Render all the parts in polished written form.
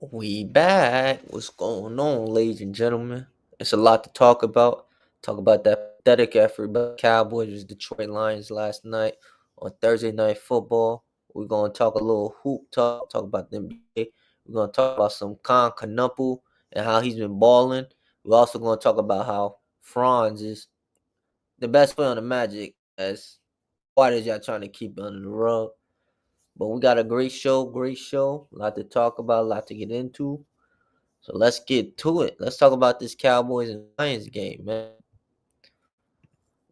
We back. What's going on, ladies and gentlemen? It's a lot to talk about. Talk about that pathetic effort by the Cowboys vs. Detroit Lions last night on Thursday Night Football. We're gonna talk a little hoop talk about the NBA. We're gonna talk about some Canupu and how he's been balling. We're also gonna talk about how Franz is the best player on the Magic. As why is y'all trying to keep it under the rug? But we got a great show, A lot to talk about, a lot to get into. So let's get to it. Let's talk about this Cowboys and Lions game, man.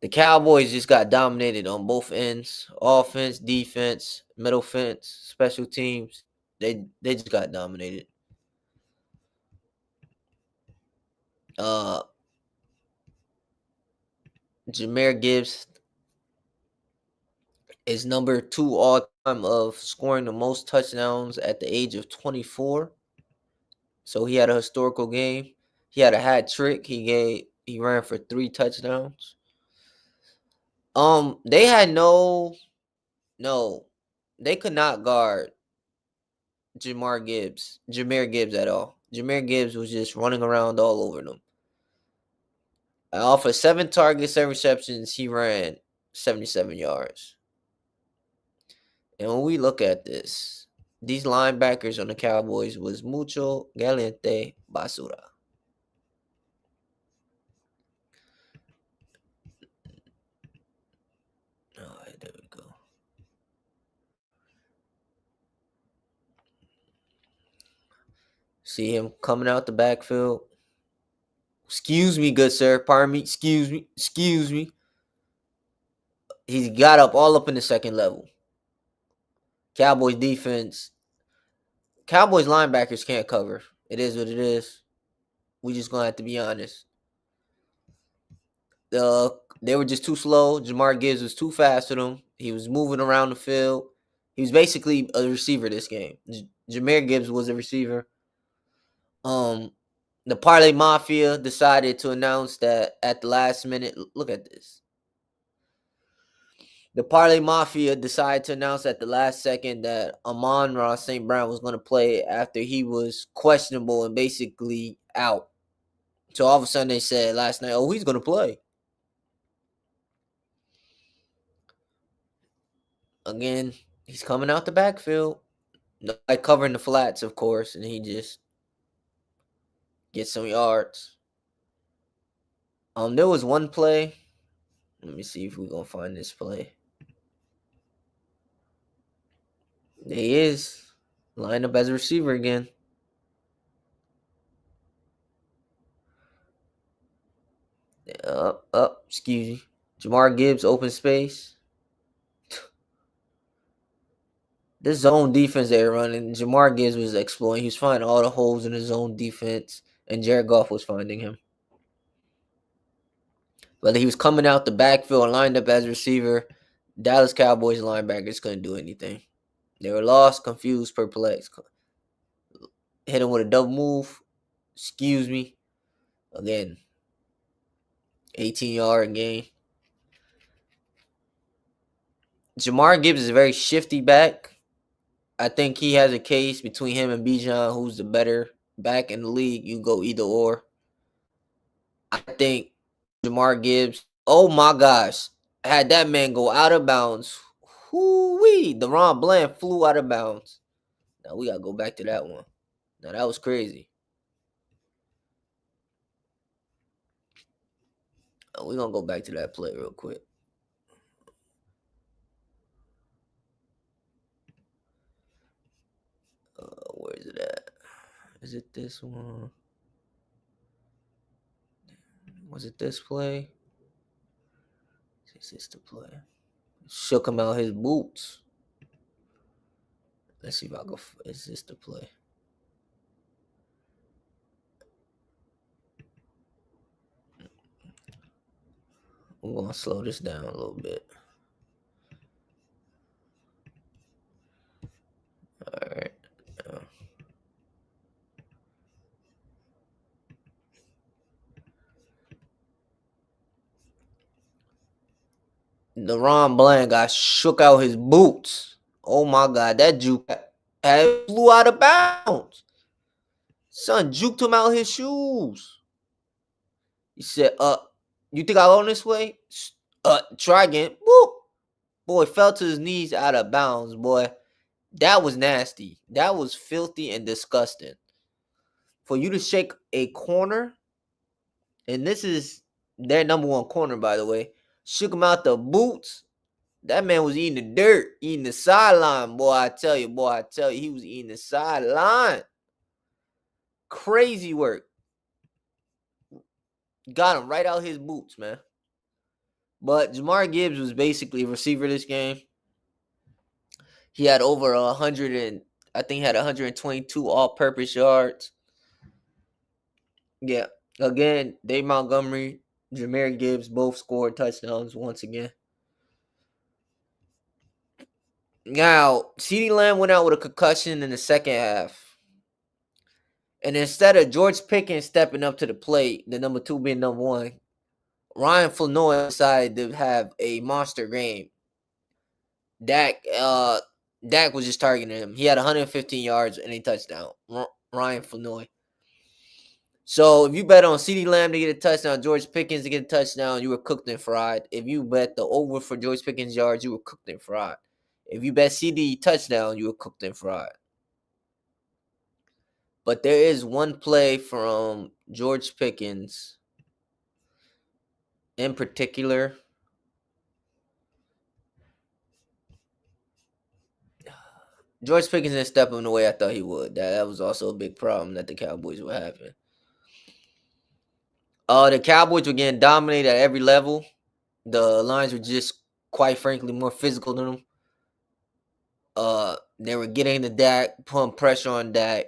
The Cowboys just got dominated on both ends. Offense, defense, middle fence, special teams. They just got dominated. Uh Jameer Gibbs is number 2 all time of scoring the most touchdowns at the age of 24. So he had a historical game. He had a hat trick. He ran for 3 touchdowns. They had no, they could not guard Jameer Gibbs at all. Jameer Gibbs was just running around all over them. Off of 7 targets, 7 receptions, he ran 77 yards. And when we look at this, these linebackers on the Cowboys was mucho galante basura. All right, there we go. See him coming out the backfield. Excuse me, good sir. Pardon me. Excuse me. Excuse me. He got all up in the second level. Cowboys defense. Cowboys linebackers can't cover. It is what it is. We just gonna have to be honest. They were just too slow. Jamar Gibbs was too fast for them. He was moving around the field. He was basically a receiver this game. Jameer Gibbs was a receiver. Um, the Parlay Mafia decided to announce that at the last minute. Look at this. The Parlay Mafia decided to announce at the last second that Amon-Ra St. Brown was going to play after he was questionable and basically out. So all of a sudden they said last night, oh, he's going to play. Again, he's coming out the backfield. Like covering the flats, of course, and he just gets some yards. There was one play. Let me see if we're going to find this play. He is lined up as a receiver again. Excuse me. Jamar Gibbs, open space. This zone defense they were running, Jamar Gibbs was exploiting. He was finding all the holes in his zone defense, and Jared Goff was finding him. Whether he was coming out the backfield and lined up as a receiver, Dallas Cowboys linebackers couldn't do anything. They were lost, confused, perplexed. Hit him with a double move. Excuse me. Again, 18-yard gain. Jamar Gibbs is a very shifty back. I think he has a case between him and Bijan, who's the better back in the league. You go either or. I think Jamar Gibbs, oh my gosh, had that man go out of bounds. Whoo-wee, DeRon Bland flew out of bounds. Now we gotta go back to that one. Now that was crazy. We're gonna go back to that play real quick. Where is it at? Is it this one? Was it this play? Is this the play? Shook him out his boots. Let's see if I go. Is this the play? We're gonna slow this down a little bit. All right. DeRon Bland got shook out his boots. Oh my God, that juke flew out of bounds. Son juked him out his shoes. He said, you think I'll own this way? Try again. Whoop. Boy, fell to his knees out of bounds, boy. That was nasty. That was filthy and disgusting. For you to shake a corner, and this is their number one corner, by the way, shook him out the boots. That man was eating the dirt, eating the sideline, boy. I tell you, he was eating the sideline. Crazy work. Got him right out his boots, man. But Jamar Gibbs was basically a receiver this game. He had over 100 and I think he had 122 all-purpose yards. Yeah. Again, Dave Montgomery, Jahmyr Gibbs both scored touchdowns once again. Now, CeeDee Lamb went out with a concussion in the second half. And instead of George Pickens stepping up to the plate, the number 2 being number 1, Ryan Flanoy decided to have a monster game. Dak was just targeting him. He had 115 yards and a touchdown. Ryan Flanoy. So if you bet on CeeDee Lamb to get a touchdown, George Pickens to get a touchdown, you were cooked and fried. If you bet the over for George Pickens yards, you were cooked and fried. If you bet CeeDee touchdown, you were cooked and fried. But there is one play from George Pickens in particular. George Pickens didn't step him the way I thought he would. That was also a big problem that the Cowboys were having. The Cowboys were getting dominated at every level. The Lions were just, quite frankly, more physical than them. They were getting the Dak, putting pressure on Dak.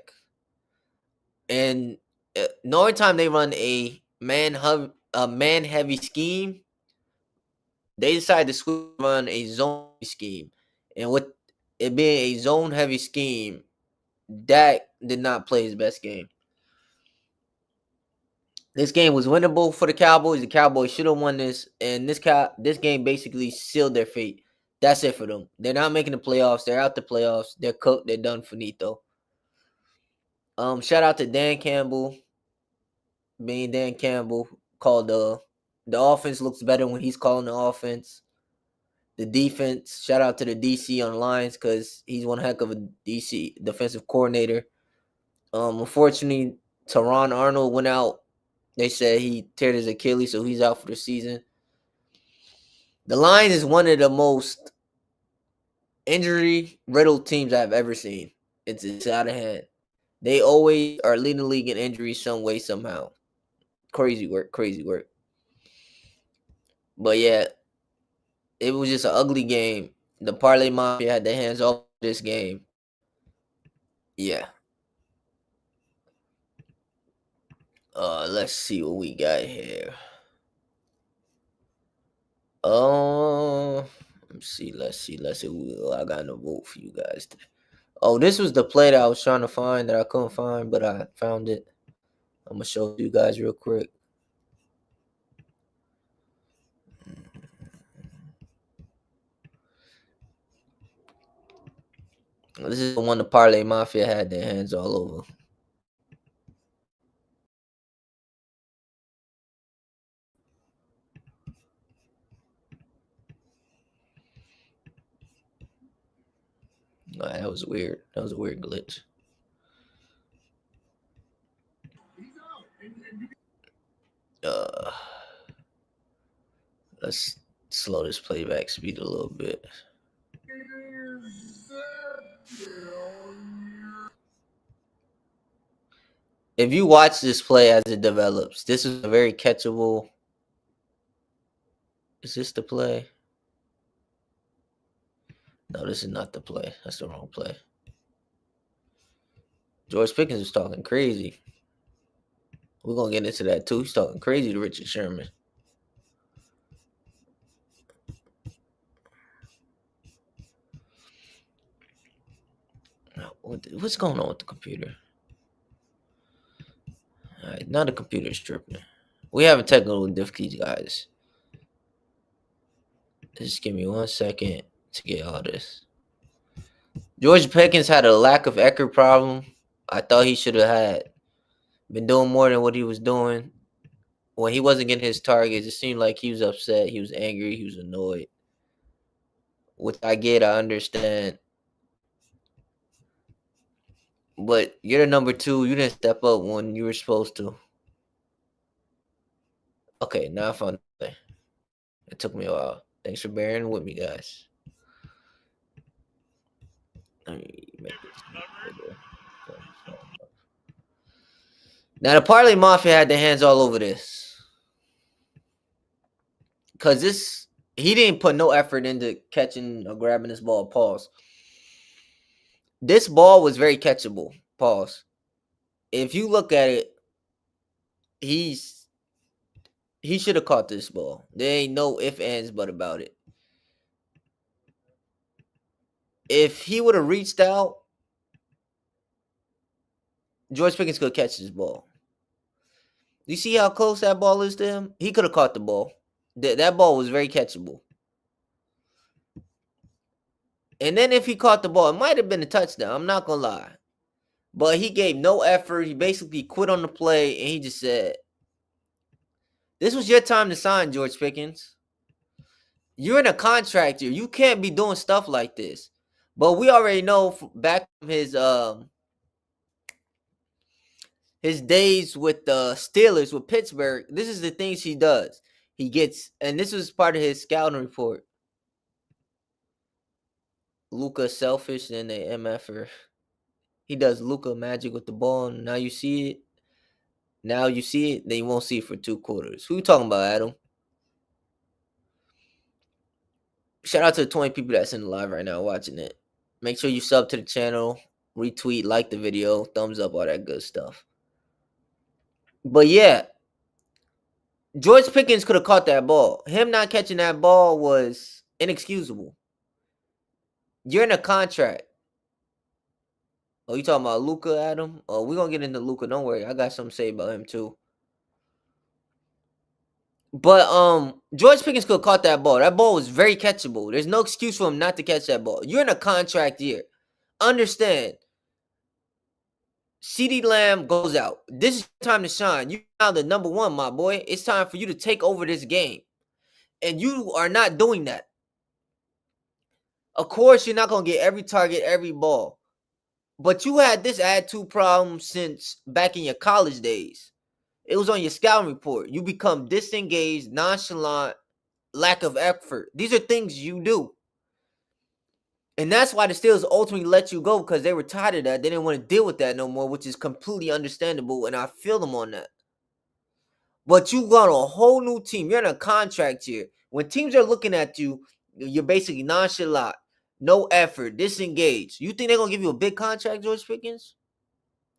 And the only time they run a man-heavy scheme, they decided to run a zone scheme. And with it being a zone-heavy scheme, Dak did not play his best game. This game was winnable for the Cowboys. The Cowboys should have won this, and this game basically sealed their fate. That's it for them. They're not making the playoffs. They're out the playoffs. They're cooked. They're done finito. Shout out to Dan Campbell. Being Dan Campbell called the offense looks better when he's calling the offense. The defense, shout out to the DC on lines because he's one heck of a DC defensive coordinator. Unfortunately, Teron Arnold went out. They said he teared his Achilles, so he's out for the season. The Lions is one of the most injury-riddled teams I've ever seen. It's out of hand. They always are leading the league in injuries some way, somehow. Crazy work. But yeah, it was just an ugly game. The Parlay Mafia had their hands off this game. Yeah. Let's see what we got here. Let's see. I got no vote for you guys. Oh, this was the play that I was trying to find that I couldn't find, but I found it. I'm gonna show you guys real quick. This is the one the Parlay Mafia had their hands all over. That was weird. That was a weird glitch. Uh, let's slow this playback speed a little bit. If you watch this play as it develops, this is a very catchable. Is this the play? No, this is not the play. That's the wrong play. George Pickens was talking crazy. We're gonna get into that too. He's talking crazy to Richard Sherman. What's going on with the computer? All right, now the computer's tripping. We having technical difficulties, guys. Just give me 1 second to get all this. George Pickens had a lack of accurate problem. I thought he should have had been doing more than what he was doing. When he wasn't getting his targets, it seemed like he was upset, he was angry, he was annoyed. Which I get, I understand. But you're the number two. You didn't step up when you were supposed to. Okay, now I found it. It took me a while. Thanks for bearing with me, guys. Let me make this bigger. Now the Parlay Mafia had their hands all over this. Cause he didn't put no effort into catching or grabbing this ball. Pause. This ball was very catchable. Pause. If you look at it, he should have caught this ball. There ain't no ifs, ands, but about it. If he would have reached out, George Pickens could catch this ball. You see how close that ball is to him? He could have caught the ball. That ball was very catchable. And then if he caught the ball, it might have been a touchdown. I'm not going to lie. But he gave no effort. He basically quit on the play, and he just said, this was your time to sign, George Pickens. You're in a contract here. You can't be doing stuff like this. But we already know back from his days with the Steelers, with Pittsburgh, this is the things he does. He gets, and this was part of his scouting report. Luka selfish and a MFer. He does Luka magic with the ball, and now you see it. Now you see it, then you won't see it for 2 quarters. Who you talking about, Adam? Shout out to the 20 people that's in the live right now watching it. Make sure you sub to the channel, retweet, like the video, thumbs up, all that good stuff. But yeah, George Pickens could have caught that ball. Him not catching that ball was inexcusable. You're in a contract. Oh, you talking about Luka, Adam? Oh, we're going to get into Luka. Don't worry. I got something to say about him, too. But George Pickens could have caught that ball. That ball was very catchable. There's no excuse for him not to catch that ball. You're in a contract year. Understand. CeeDee Lamb goes out. This is time to shine. You're now the number one, my boy. It's time for you to take over this game. And you are not doing that. Of course, you're not going to get every target, every ball. But you had this attitude problem since back in your college days. It was on your scouting report. You become disengaged, nonchalant, lack of effort. These are things you do. And that's why the Steelers ultimately let you go, because they were tired of that. They didn't want to deal with that no more, which is completely understandable, and I feel them on that. But you got a whole new team. You're in a contract here. When teams are looking at you, you're basically nonchalant, no effort, disengaged. You think they're going to give you a big contract, George Pickens?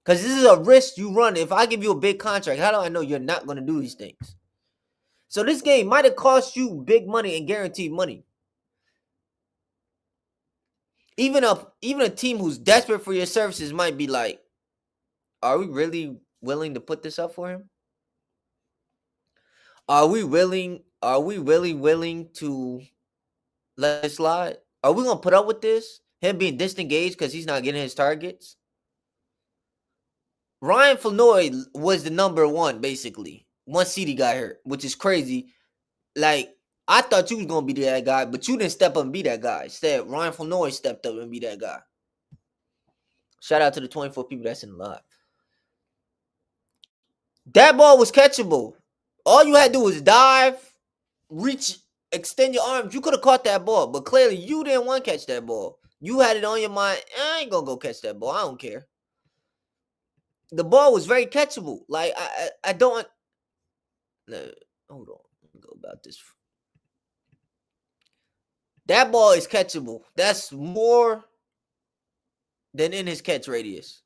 Because this is a risk you run. If I give you a big contract, how do I know you're not going to do these things? So this game might have cost you big money and guaranteed money. Even a team who's desperate for your services might be like, are we really willing to put this up for him? Are we really willing to let it slide? Are we going to put up with this? Him being disengaged because he's not getting his targets? Ryan Flournoy was the number one, basically, once CeeDee got hurt, which is crazy. Like, I thought you was going to be that guy, but you didn't step up and be that guy. Instead, Ryan Flournoy stepped up and be that guy. Shout out to the 24 people that's in the live. That ball was catchable. All you had to do was dive, reach, extend your arms. You could have caught that ball, but clearly you didn't want to catch that ball. You had it on your mind, I ain't going to go catch that ball. I don't care. The ball was very catchable. Like, I don't... No, hold on. Let me go about this. That ball is catchable. That's more than in his catch radius.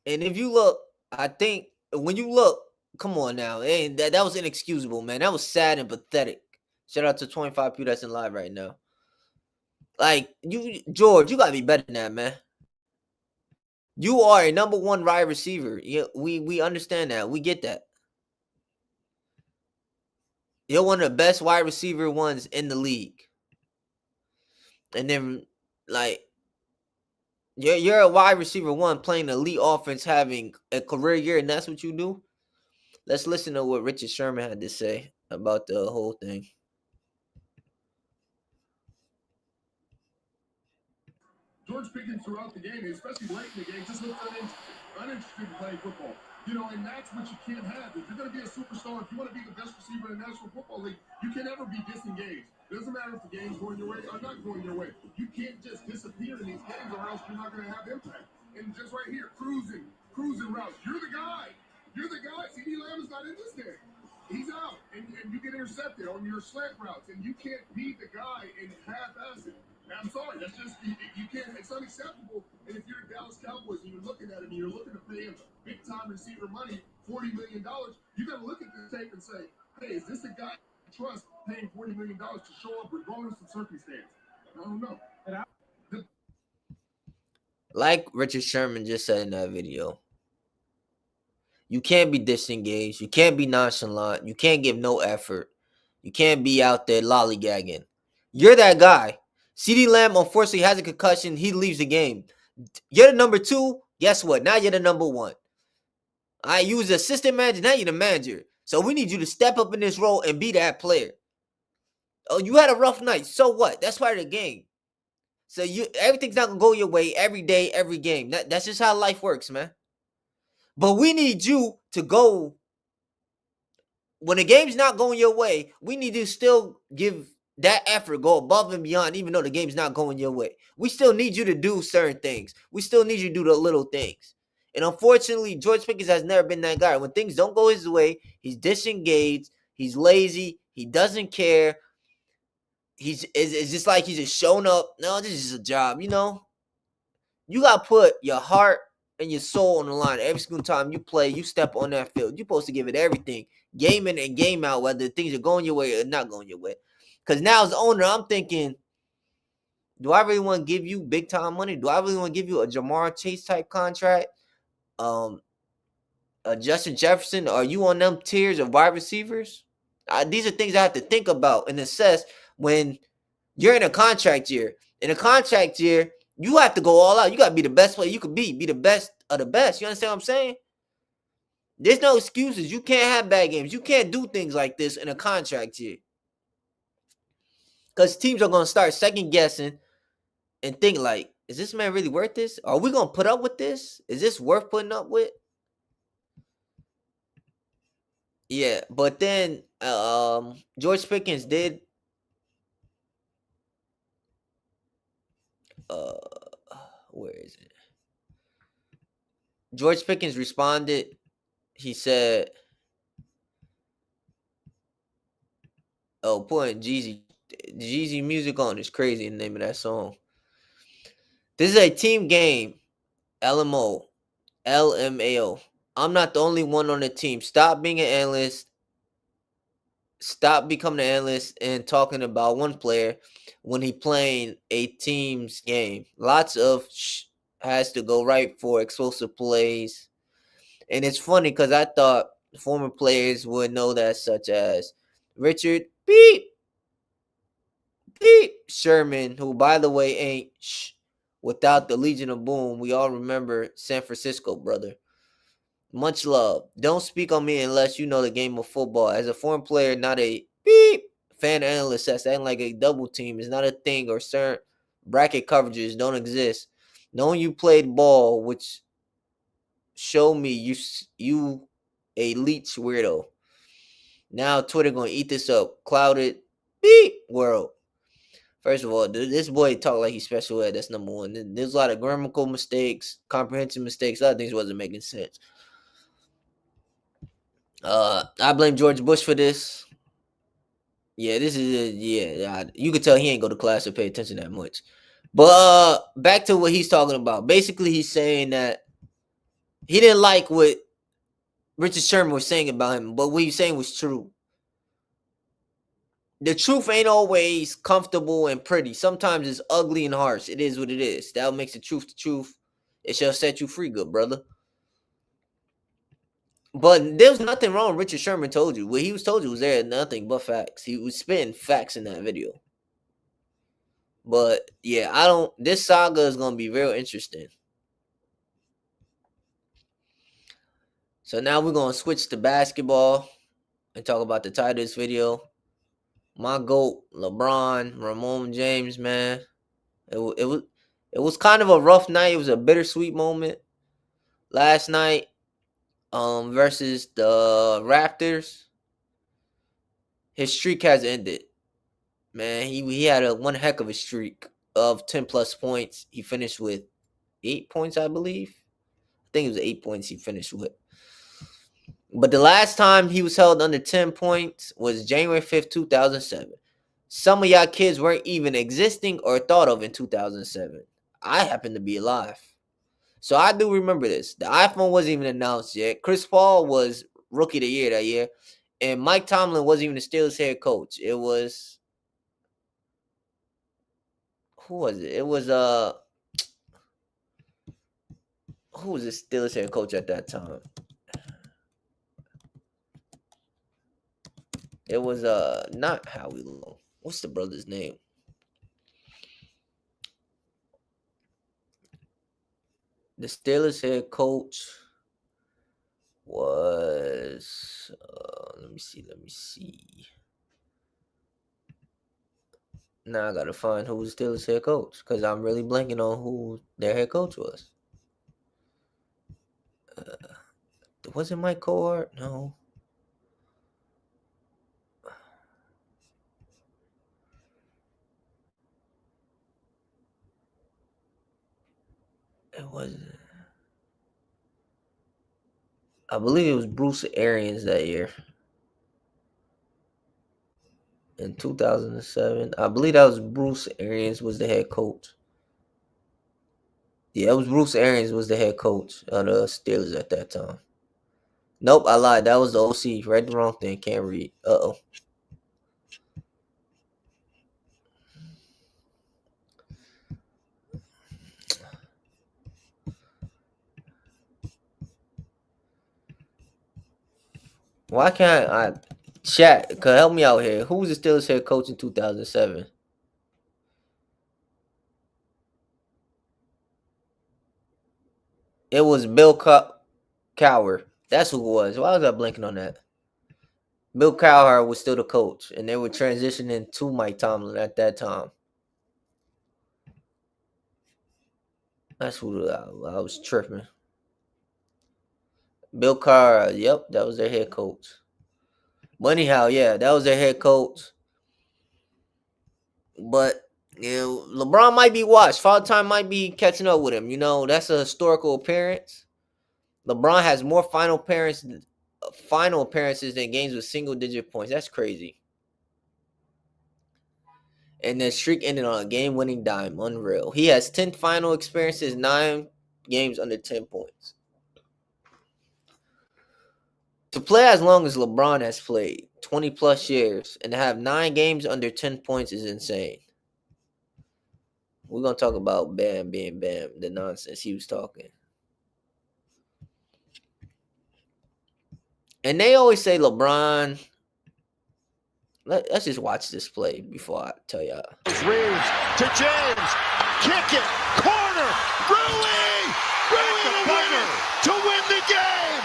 And if you look, I think when you look, come on now, that was inexcusable, man. That was sad and pathetic. Shout out to 25 people that's in live right now. Like you, George, you gotta be better than that, man. You are a number one wide receiver. Yeah, we understand that. We get that. You're one of the best wide receiver ones in the league. And then like you're a wide receiver one playing elite offense, having a career year, and that's what you do. Let's listen to what Richard Sherman had to say about the whole thing. George Pickens throughout the game, especially late in the game, just looked uninterested in playing football. You know, and that's what you can't have. If you're going to be a superstar, if you want to be the best receiver in the National Football League, you can never be disengaged. It doesn't matter if the game's going your way or not going your way. You can't just disappear in these games or else you're not going to have impact. And just right here, cruising routes. You're the guy. You're the guy. CD Lamb is not in this game. He's out, and you get intercepted on your slant routes, and you can't be the guy and half-ass it. I'm sorry, that's just you can't. It's unacceptable. And if you're Dallas Cowboys and you're looking at him, and you're looking to pay him big time receiver money, $40 million, you got to look at the tape and say, hey, is this a guy you trust paying $40 million to show up regardless of circumstance? I don't know. Like Richard Sherman just said in that video, you can't be disengaged. You can't be nonchalant. You can't give no effort. You can't be out there lollygagging. You're that guy. CD Lamb unfortunately has a concussion. He leaves the game. You're the number two. Guess what? Now you're the number one. You was the assistant manager. Now you're the manager. So we need you to step up in this role and be that player. Oh, you had a rough night. So what? That's part of the game. So everything's not gonna go your way every day, every game. That's just how life works, man. But we need you to go when the game's not going your way. We need to still give that effort, go above and beyond, even though the game's not going your way. We still need you to do certain things. We still need you to do the little things. And unfortunately, George Pickens has never been that guy. When things don't go his way, he's disengaged. He's lazy. He doesn't care. It's just like he's just showing up. No, this is a job, you know. You gotta put your heart and your soul on the line every single time you play. You step on that field. You're supposed to give it everything, game in and game out, whether things are going your way or not going your way. Because now as the owner, I'm thinking, do I really want to give you big time money? Do I really want to give you a Jamar Chase type contract? Justin Jefferson? Are you on them tiers of wide receivers? These are things I have to think about and assess when you're in a contract year. In a contract year, you have to go all out. You got to be the best player you could be the best of the best. You understand what I'm saying? There's no excuses. You can't have bad games. You can't do things like this in a contract year. Because teams are going to start second guessing and think like, is this man really worth this? Are we going to put up with this? Is this worth putting up with? Yeah, but then George Pickens did uh where is it? George Pickens responded. He said, "Oh, putting Jeezy music on is crazy." In the name of that song. This is a team game. LMO, LMAO. I'm not the only one on the team. Stop being an analyst. Stop becoming an analyst and talking about one player when he playing a team's game. Lots of has to go right for explosive plays. And it's funny because I thought former players would know that, such as Richard Beep Sherman, who, by the way, ain't without the Legion of Boom. We all remember San Francisco, brother. Much love. Don't speak on me unless you know the game of football. As a foreign player, not a fan analyst, that's acting like a double team is not a thing, or certain bracket coverages don't exist. Knowing you played ball, which show me you a leech weirdo. Now Twitter gonna eat this up. Clouded world. First of all, this boy talk like he's special ed. That's number one. There's a lot of grammatical mistakes, comprehensive mistakes. A lot of things wasn't making sense. I blame George Bush for this. Yeah, this is you could tell he ain't go to class or pay attention that much. But back to what he's talking about. Basically, he's saying that he didn't like what Richard Sherman was saying about him, but what he's saying was true. the truth ain't always comfortable and pretty. Sometimes it's ugly and harsh. It is what it is. That makes the truth the truth. It shall set you free, good brother. But there's nothing wrong. Richard Sherman told you. What he was told you was there nothing but facts. He was spitting facts in that video. But yeah, I don't. This saga is gonna be real interesting. So now we're gonna switch to basketball and talk about the title of this video. My GOAT, LeBron James, man. It was kind of a rough night. It was a bittersweet moment last night. Versus the Raptors. His streak has ended. Man, he had one heck of a streak of 10 plus points. He finished with 8 points, I believe. I think it was 8 points he finished with. But the last time he was held under 10 points was January 5th, 2007. Some of y'all kids weren't even existing or thought of in 2007. I happen to be alive. So I do remember this. The iPhone wasn't even announced yet. Chris Paul was Rookie of the Year that year. And Mike Tomlin wasn't even the Steelers head coach. It was... Who was it? It was... Who was the Steelers head coach at that time? It was not Howie Long. What's the brother's name? The Steelers head coach was let me see. Now I gotta find who was Steelers head coach because I'm really blanking on who their head coach was. Was it Mike Cord? No. It wasn't. I believe it was Bruce Arians that year. In 2007. I believe that was Bruce Arians was the head coach. Yeah, it was Bruce Arians was the head coach of the Steelers at that time. Nope, I lied. That was the OC. Read the wrong thing. Can't read. Uh-oh. Why can't I chat? Could help me out here. Who was the Steelers head coach in 2007? It was Bill Cowher. That's who it was. Why was I blanking on that? Bill Cowher was still the coach, and they were transitioning to Mike Tomlin at that time. That's who I was tripping. Bill Cowher. Yep, that was their head coach. But anyhow, yeah, that was their head coach. But LeBron might be watched. Father Time might be catching up with him. That's a historical appearance. LeBron has more final appearances than games with single-digit points. That's crazy. And the streak ended on a game-winning dime. Unreal. He has 10 final experiences, 9 games under 10 points. To play as long as LeBron has played, 20-plus years, and to have 9 games under 10 points is insane. We're going to talk about Bam being Bam, the nonsense he was talking. And they always say LeBron. Let's just watch this play before I tell y'all. Reeves to James. Kick it. Corner. Rui to win the game.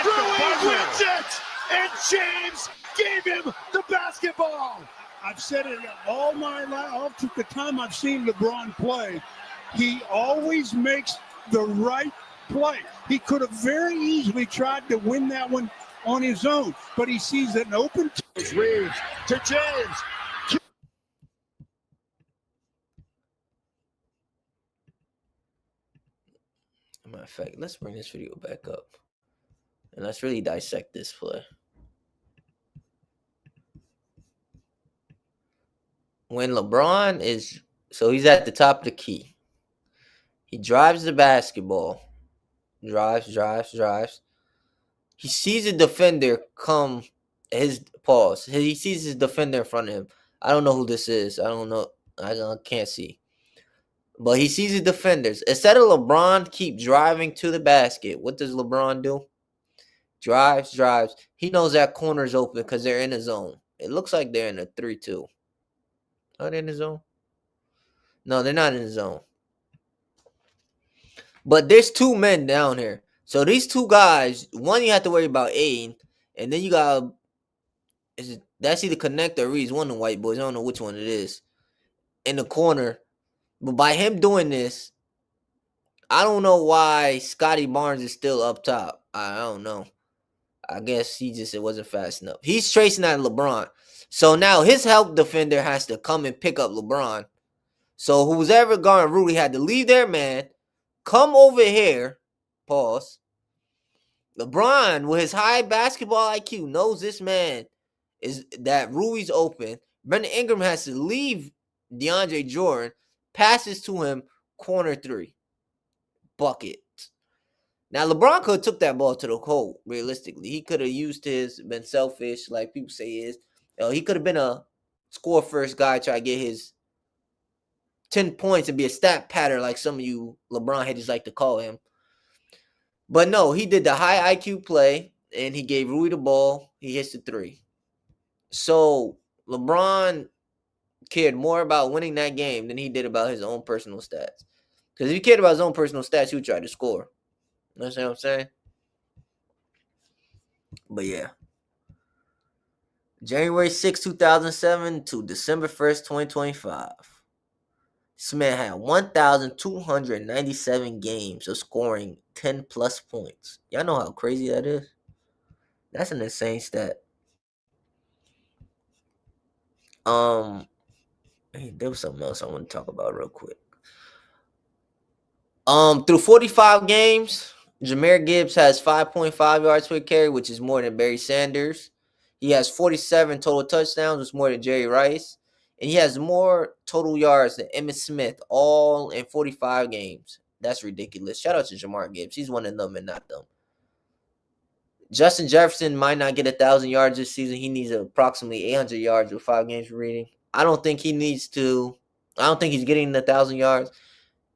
Rui wins it. And James gave him the basketball. I've said it all the time I've seen LeBron play. He always makes the right play. He could have very easily tried to win that one on his own, but he sees an open. Reeves to James. Matter of fact, let's bring this video back up and let's really dissect this play. When LeBron he's at the top of the key. He drives the basketball. Drives. He sees a defender come His pause. He sees his defender in front of him. I don't know who this is. I don't know. I can't see. But he sees his defenders. Instead of LeBron keep driving to the basket, what does LeBron do? Drives. He knows that corner's open because they're in the zone. It looks like they're in a 3-2. Are they in the zone? No, they're not in the zone. But there's two men down here. So these two guys, one you have to worry about Aiden, and then you got that's either Connect or Reed's, one of the white boys. I don't know which one it is. In the corner. But by him doing this, I don't know why Scotty Barnes is still up top. I don't know. I guess it wasn't fast enough. He's tracing at LeBron. So now his help defender has to come and pick up LeBron. So who's ever guarding Rudy had to leave their man, come over here, pause. LeBron, with his high basketball IQ, knows this man is that Rudy's open. Brandon Ingram has to leave DeAndre Jordan, passes to him, corner three, bucket. Now LeBron could have took that ball to the hole. Realistically, he could have used been selfish, like people say he is. He could have been a score first guy, try to get his 10 points and be a stat pattern, like some of you LeBron haters like to call him. But no, he did the high IQ play, and he gave Rui the ball. He hits the three. So LeBron cared more about winning that game than he did about his own personal stats. Because if he cared about his own personal stats, he would try to score. You know what I'm saying? But yeah. January 6, 2007 to December 1st, 2025. This man had 1,297 games of scoring 10 plus points. Y'all know how crazy that is? That's an insane stat. There was something else I want to talk about real quick. Through 45 games, Jahmyr Gibbs has 5.5 yards per carry, which is more than Barry Sanders. He has 47 total touchdowns, which is more than Jerry Rice. And he has more total yards than Emmitt Smith, all in 45 games. That's ridiculous. Shout out to Jahmyr Gibbs. He's one of them and not them. Justin Jefferson might not get 1,000 yards this season. He needs approximately 800 yards with 5 games reading. I don't think he's getting 1,000 yards.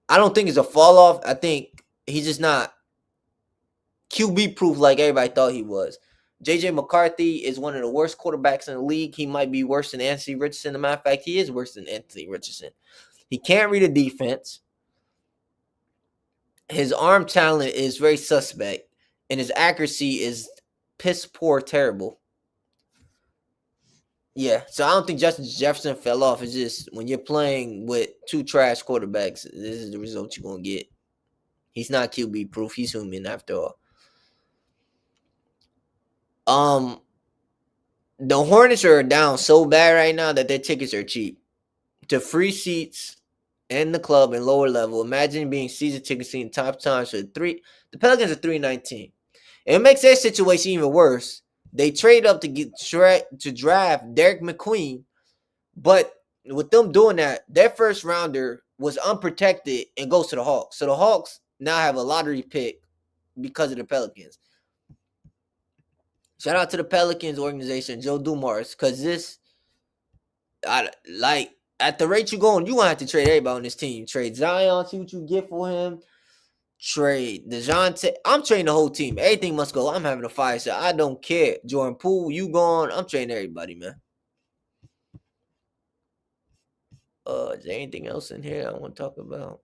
I don't think it's a fall off. I think he's just not QB proof like everybody thought he was. J.J. McCarthy is one of the worst quarterbacks in the league. He might be worse than Anthony Richardson. As a matter of fact, he is worse than Anthony Richardson. He can't read a defense. His arm talent is very suspect, and his accuracy is piss poor terrible. Yeah, so I don't think Justin Jefferson fell off. It's just when you're playing with two trash quarterbacks, this is the result you're going to get. He's not QB proof. He's human after all. The Hornets are down so bad right now that their tickets are cheap. To free seats in the club and lower level, imagine being season tickets in top times for the Pelicans are 319. And it makes their situation even worse. They trade up to draft Derek McQueen, but with them doing that, their first rounder was unprotected and goes to the Hawks. So the Hawks now have a lottery pick because of the Pelicans. Shout out to the Pelicans organization, Joe Dumars, because at the rate you're going, you're going to have to trade everybody on this team. Trade Zion, see what you get for him. Trade DeJounte. I'm trading the whole team. Everything must go. I'm having a fire sale. I don't care. Jordan Poole, you gone. I'm trading everybody, man. Is there anything else in here I want to talk about?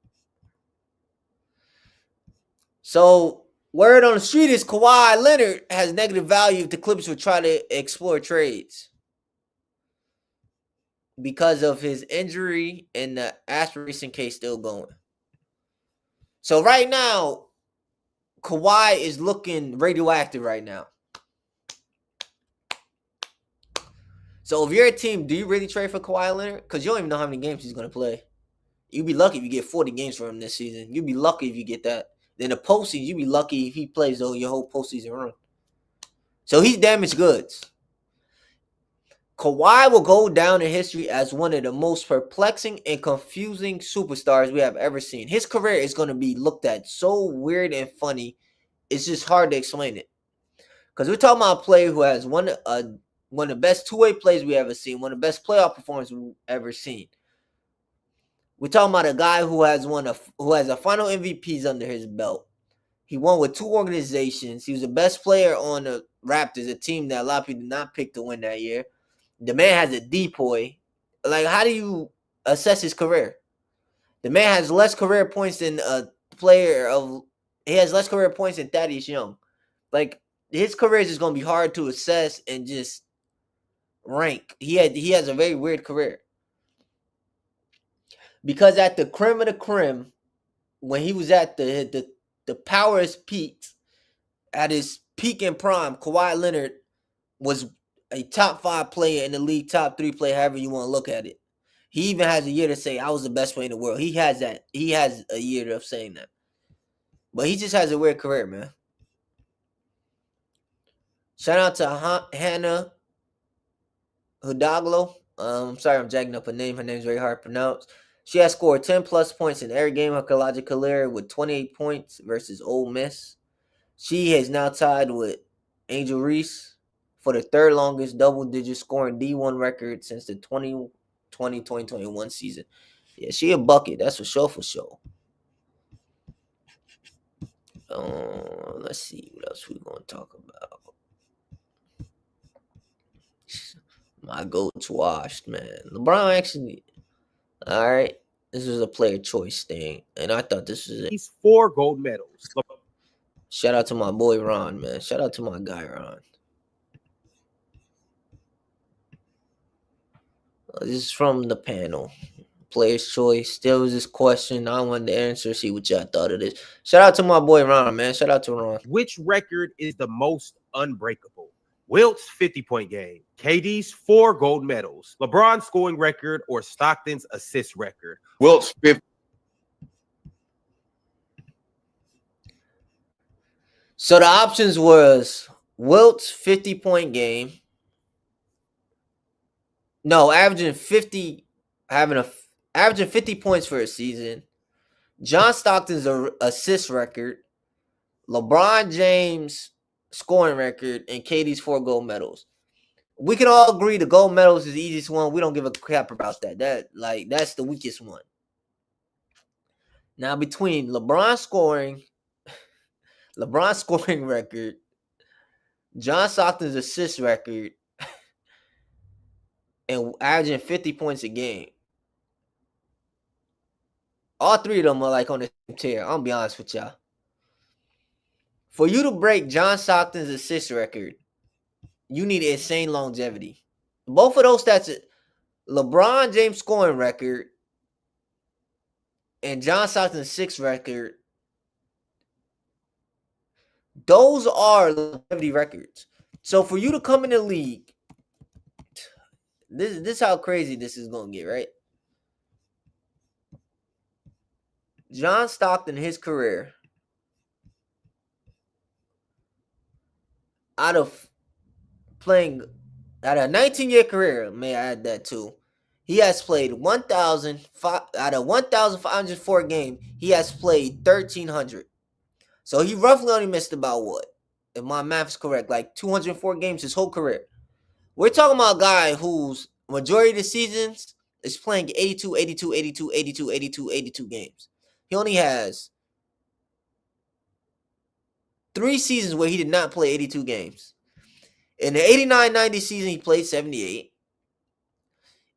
So, word on the street is Kawhi Leonard has negative value if the Clippers would try to explore trades because of his injury and the aspiration case still going. So right now, Kawhi is looking radioactive right now. So if you're a team, do you really trade for Kawhi Leonard? Because you don't even know how many games he's going to play. You'd be lucky if you get 40 games from him this season. You'd be lucky if you get that. Then the postseason, you'd be lucky if he plays your whole postseason run. So he's damaged goods. Kawhi will go down in history as one of the most perplexing and confusing superstars we have ever seen. His career is going to be looked at so weird and funny. It's just hard to explain it. Because we're talking about a player who has won a One of the best two-way plays we ever seen. One of the best playoff performances we've ever seen. We're talking about a guy who has a final MVPs under his belt. He won with two organizations. He was the best player on the Raptors, a team that a lot of people did not pick to win that year. The man has a depoy. Like, how do you assess his career? The man has less career points than a player of. He has less career points than Thaddeus Young. Like, his career is just gonna be hard to assess and just rank. He has a very weird career. Because at the creme of the creme, when he was at the power is peaked, at his peak in prime, Kawhi Leonard was a top 5 player in the league, top 3 player, however you want to look at it. He even has a year to say I was the best player in the world. He has that. He has a year of saying that. But he just has a weird career, man. Shout out to Hannah Hudaglo. I'm sorry I'm jacking up her name. Her name's very hard to pronounce. She has scored 10 plus points in every game of her collegiate career with 28 points versus Ole Miss. She has now tied with Angel Reese for the third longest double-digit scoring D1 record since the 2020-2021 season. Yeah, she a bucket. That's for sure, for sure. Let's see what else we're going to talk about. My goat's washed, man. LeBron actually... All right. This is a player choice thing, and I thought this was it. He's 4 gold medals. Shout out to my boy Ron, man. Shout out to my guy Ron. This is from the panel. Player's choice. There was this question. I wanted to answer, see what y'all thought of this. Shout out to my boy Ron, man. Shout out to Ron. Which record is the most unbreakable? Wilt's 50-point game, KD's 4 gold medals, LeBron's scoring record, or Stockton's assist record? Wilt's 50. So the options was Wilt's 50-point game. No, averaging 50 points for a season. John Stockton's assist record. LeBron James scoring record, and KD's 4 gold medals. We can all agree the gold medals is the easiest one. We don't give a crap about that. That's the weakest one. Now between LeBron scoring record, John Stockton's assist record, and averaging 50 points a game. All 3 of them are like on the same tier. I'm gonna be honest with y'all. For you to break John Stockton's assist record, you need insane longevity. Both of those stats, LeBron James scoring record and John Stockton's assist record, those are longevity records. So for you to come in the league, this is how crazy this is going to get, right? John Stockton, his career, out of a 19-year career, may I add that too, he has played 1,504 games. He has played 1,300. So he roughly only missed about what? If my math is correct, like 204 games his whole career. We're talking about a guy whose majority of the seasons is playing 82 games. He only has 3 seasons where he did not play 82 games. In the 89-90 season, he played 78.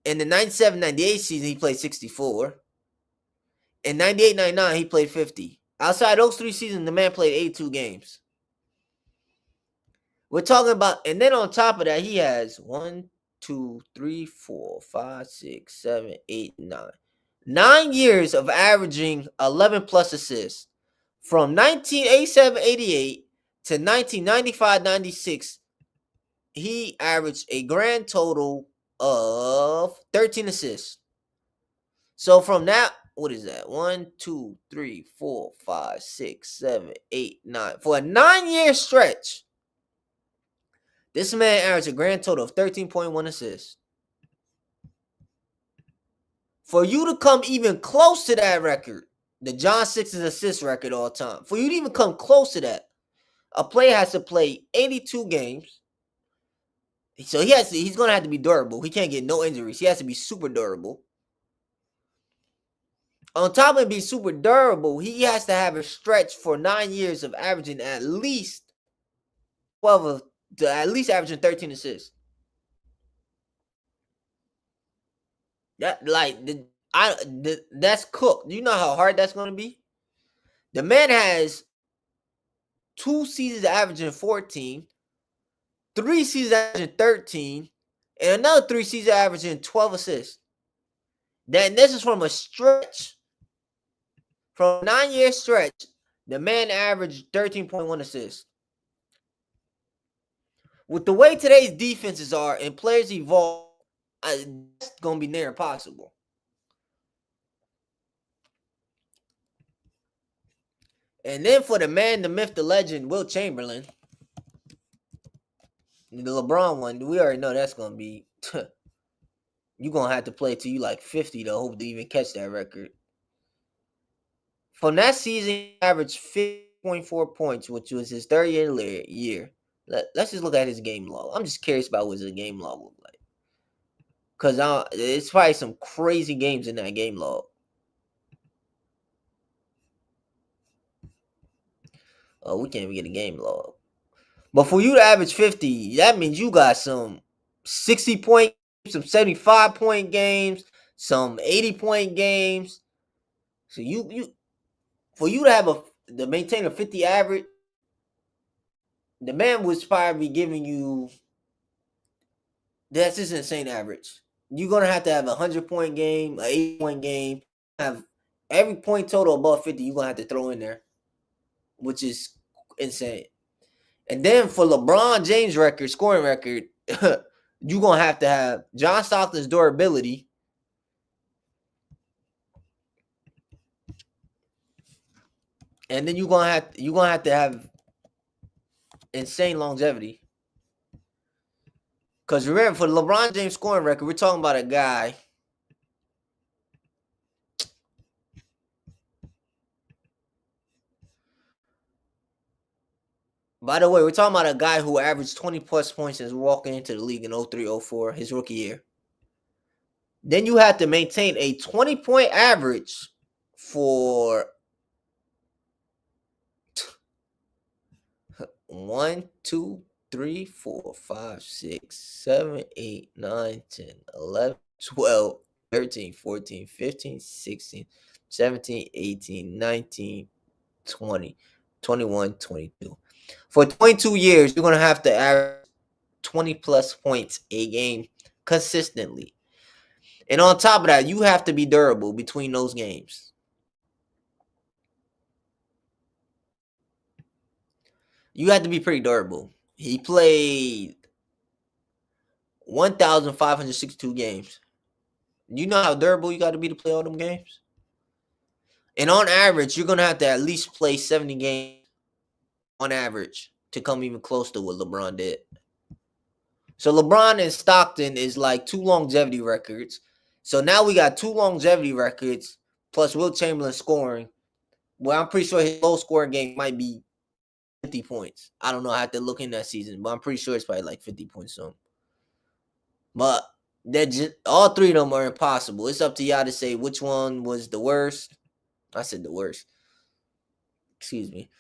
In the 97-98 season, he played 64. In 98-99, he played 50. Outside those 3 seasons, the man played 82 games. We're talking about, and then on top of that, he has 1, 2, 3, 4, 5, 6, 7, 8, 9. 9 years of averaging 11 plus assists. From 1987-88 to 1995-96, he averaged a grand total of 13 assists. So from that, what is that? 1, 2, 3, 4, 5, 6, 7, 8, 9. For a 9-year stretch, this man averaged a grand total of 13.1 assists. For you to come even close to that record, the John Six's assist record all time, for you to even come close to that, a player has to play 82 games. So he's gonna have to be durable. He can't get no injuries. He has to be super durable. On top of being super durable, he has to have a stretch for 9 years of averaging at least 12 of at least averaging 13 assists. That's cooked. You know how hard that's gonna be? The man has 2 seasons averaging 14, 3 seasons averaging 13, and another 3 seasons averaging 12 assists. This is from a stretch. From a 9-year stretch, the man averaged 13.1 assists. With the way today's defenses are and players evolve, that's going to be near impossible. And then for the man, the myth, the legend, Wilt Chamberlain, the LeBron one, we already know that's going to be, you're going to have to play till you like 50 to hope to even catch that record. From that season, he averaged 50.4 points, which was his third year. Let's just look at his game log. I'm just curious about what his game log look like. Because it's probably some crazy games in that game log. Oh, we can't even get a game log. But for you to average 50, that means you got some 60-point, some 75-point games, some 80-point games. So for you to have to maintain a 50 average, the man was probably giving you, that's just insane average. You're gonna have to have a 100-point game, an 80-point game, have every point total above 50. You're gonna have to throw in there, which is insane. And then for LeBron James record, scoring record, you're gonna have to have John Stockton's durability. And then you're gonna have to have insane longevity. Because remember, for the LeBron James scoring record, we're talking about a guy. By the way, we're talking about a guy who averaged 20 plus points since walking into the league in 03-04, his rookie year. Then you have to maintain a 20-point average for 1, 2, 3, 4, 5, 6, 7, 8, 9, 10, 11, 12, 13, 14, 15, 16, 17, 18, 19, 20, 21, 22. For 22 years, you're going to have to average 20 plus points a game consistently. And on top of that, you have to be durable between those games. You have to be pretty durable. He played 1,562 games. You know how durable you got to be to play all them games? And on average, you're going to have to at least play 70 games on average to come even close to what LeBron did. So LeBron and Stockton is like 2 longevity records. So now we got 2 longevity records plus Wilt Chamberlain scoring. Well, I'm pretty sure his low scoring game might be 50 points. I don't know. I have to look in that season, but I'm pretty sure it's probably like 50 points something. But all 3 of them are impossible. It's up to y'all to say which one was the worst. I said the worst. Excuse me.